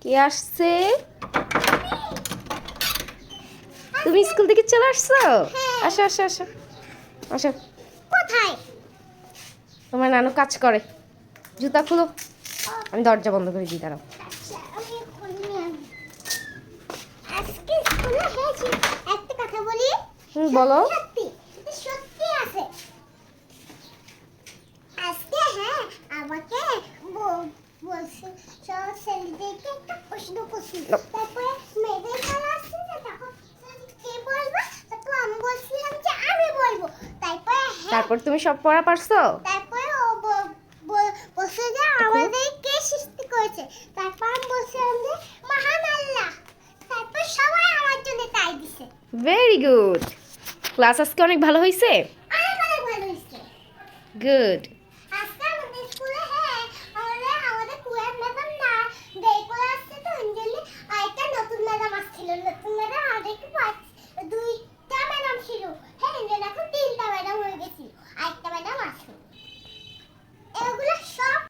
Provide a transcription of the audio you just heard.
কে আসছে? তুমি স্কুল থেকে চলে আসছো? আসো আসো আসো আসো। কোথায়? তোমার নানু কাজ করে। জুতা খুলো, আমি দরজা বন্ধ করে দিই, দাঁড়াও। আচ্ছা, আমি খুলি আমি। আজকে স্কুলে হয়েছে একটা কথা বলি। বলো। সত্যি এটা সত্যি আছে। আজকে হ্যাঁ আমাকে বলছে সব ছেলেদেরকে একটা প্রশ্ন করছিল। তারপরে মেয়েদের খেলা আসছে না, তখন কে বলবো? তখন আমি বলছিলাম যে আমি বলবো। তারপরে তারপর তুমি সব পড়া পারছো? তারপরে ও বলছে যে আমাদের কে সৃষ্টি করেছে। তারপর আমি বলছিলাম যে মহান আল্লাহ। তারপর সবাই আমার জন্য তাই দিছে। Very good. ক্লাস আজকে অনেক ভালো হয়েছে। অনেক অনেক ভালো হয়েছে। গুড।